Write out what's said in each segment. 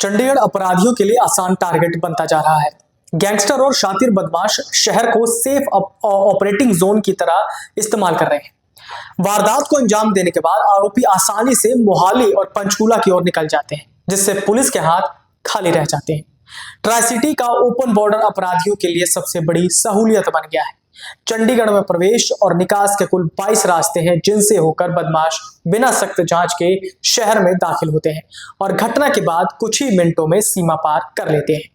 चंडीगढ़ अपराधियों के लिए आसान टारगेट बनता जा रहा है। गैंगस्टर और शातिर बदमाश शहर को सेफ ऑपरेटिंग जोन की तरह इस्तेमाल कर रहे हैं। वारदात को अंजाम देने के बाद आरोपी आसानी से मोहाली और पंचकूला की ओर निकल जाते हैं, जिससे पुलिस के हाथ खाली रह जाते हैं। ट्राई सिटी का ओपन बॉर्डर अपराधियों के लिए सबसे बड़ी सहूलियत बन गया है। चंडीगढ़ में प्रवेश और निकास के कुल 22 रास्ते हैं, जिनसे होकर बदमाश बिना सख्त जांच के शहर में दाखिल होते हैं और घटना के बाद कुछ ही मिनटों में सीमा पार कर लेते हैं।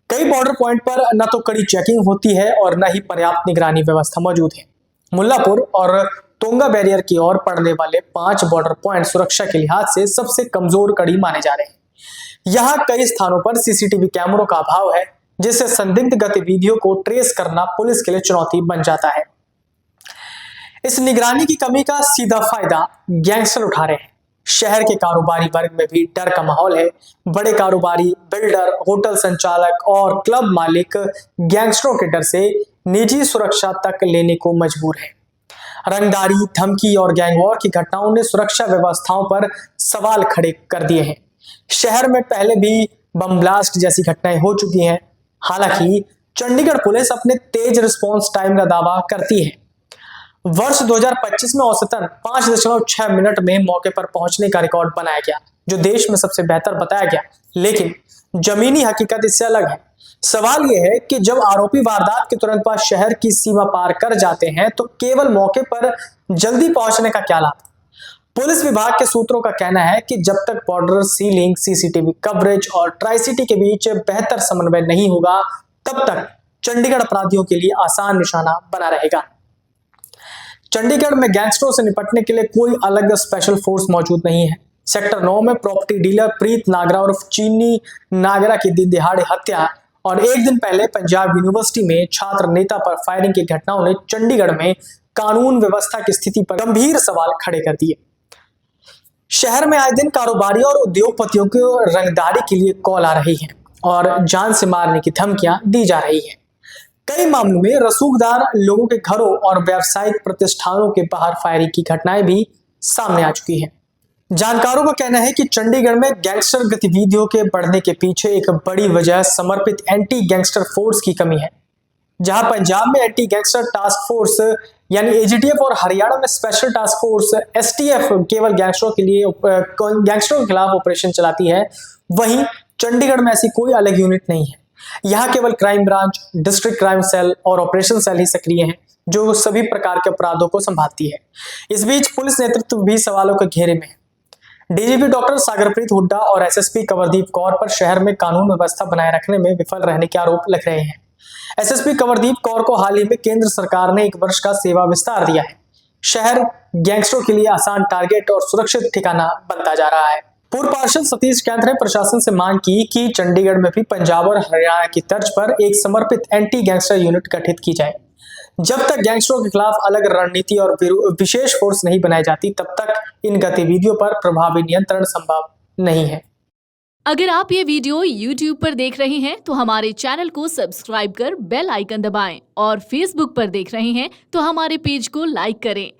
कई बॉर्डर पॉइंट पर न तो कड़ी चेकिंग होती है और न ही पर्याप्त निगरानी व्यवस्था मौजूद है। मुल्लापुर और तोंगा बैरियर की ओर पड़ने वाले 5 बॉर्डर पॉइंट सुरक्षा के लिहाज से सबसे कमजोर कड़ी माने जा रहे हैं। यहाँ कई स्थानों पर सीसीटीवी कैमरों का अभाव है, जिससे संदिग्ध गतिविधियों को ट्रेस करना पुलिस के लिए चुनौती बन जाता है। इस निगरानी की कमी का सीधा फायदा गैंगस्टर उठा रहे हैं। शहर के कारोबारी वर्ग में भी डर का माहौल है। बड़े कारोबारी, बिल्डर, होटल संचालक और क्लब मालिक गैंगस्टरों के डर से निजी सुरक्षा तक लेने को मजबूर है। रंगदारी, धमकी और गैंगवॉर की घटनाओं ने सुरक्षा व्यवस्थाओं पर सवाल खड़े कर दिए हैं। शहर में पहले भी बम ब्लास्ट जैसी घटनाएं हो चुकी हैं। हालांकि चंडीगढ़ पुलिस अपने तेज रिस्पांस टाइम का दावा करती है। वर्ष 2025 में औसतन 5.6 मिनट में मौके पर पहुंचने का रिकॉर्ड बनाया गया, जो देश में सबसे बेहतर बताया गया। लेकिन जमीनी हकीकत इससे अलग है। सवाल यह है कि जब आरोपी वारदात के तुरंत बाद शहर की सीमा पार कर जाते हैं, तो केवल मौके पर जल्दी पहुंचने का क्या लाभ? पुलिस विभाग के सूत्रों का कहना है कि जब तक बॉर्डर सीलिंग, सीसीटीवी कवरेज और ट्राई सिटी के बीच बेहतर समन्वय नहीं होगा, तब तक चंडीगढ़ अपराधियों के लिए आसान निशाना बना रहेगा। चंडीगढ़ में गैंगस्टरों से निपटने के लिए कोई अलग स्पेशल फोर्स मौजूद नहीं है। सेक्टर 9 में प्रॉपर्टी डीलर प्रीत नागरा और चीनी नागरा की दिन दिहाड़े हत्या और एक दिन पहले पंजाब यूनिवर्सिटी में छात्र नेता पर फायरिंग की घटनाओं ने चंडीगढ़ में कानून व्यवस्था की स्थिति पर गंभीर सवाल खड़े कर दिए। शहर में आए दिन कारोबारियों और उद्योगपतियों को रंगदारी के लिए कॉल आ रही है और जान से मारने की धमकियां दी जा रही है। कई मामलों में रसूखदार लोगों के घरों और व्यावसायिक प्रतिष्ठानों के बाहर फायरिंग की घटनाएं भी सामने आ चुकी हैं। जानकारों का कहना है कि चंडीगढ़ में गैंगस्टर गतिविधियों के बढ़ने के पीछे एक बड़ी वजह समर्पित एंटी गैंगस्टर फोर्स की कमी है। जहां पंजाब में एंटी गैंगस्टर टास्क फोर्स यानी एजीटीएफ और हरियाणा में स्पेशल टास्क फोर्स एसटीएफ केवल गैंगस्टरों के खिलाफ ऑपरेशन चलाती है, वहीं चंडीगढ़ में ऐसी कोई अलग यूनिट नहीं है। यहाँ केवल crime branch, district crime cell और ऑपरेशन सेल ही सक्रिय हैं, जो सभी प्रकार के अपराधों को संभालती है। इस बीच पुलिस नेतृत्व भी सवालों के घेरे में है। डीजीपी डॉक्टर सागरप्रीत हुड्डा और एसएसपी कंवरदीप कौर पर शहर में कानून व्यवस्था बनाए रखने में विफल रहने के आरोप लग रहे हैं। एसएसपी कंवरदीप कौर को हाल ही में केंद्र सरकार ने 1 वर्ष का सेवा विस्तार दिया है। शहर गैंगस्टरों के लिए आसान टारगेट और सुरक्षित ठिकाना बनता जा रहा है। पूर्व पार्षद सतीश कैंथ ने प्रशासन से मांग की कि चंडीगढ़ में भी पंजाब और हरियाणा की तर्ज पर एक समर्पित एंटी गैंगस्टर यूनिट गठित की जाए। जब तक गैंगस्टरों के खिलाफ अलग रणनीति और विशेष फोर्स नहीं बनाई जाती, तब तक इन गतिविधियों पर प्रभावी नियंत्रण संभव नहीं है। अगर आप ये वीडियो YouTube पर देख रहे हैं तो हमारे चैनल को सब्सक्राइब कर बेल आइकन दबाएं और Facebook पर देख रहे हैं तो हमारे पेज को लाइक करें।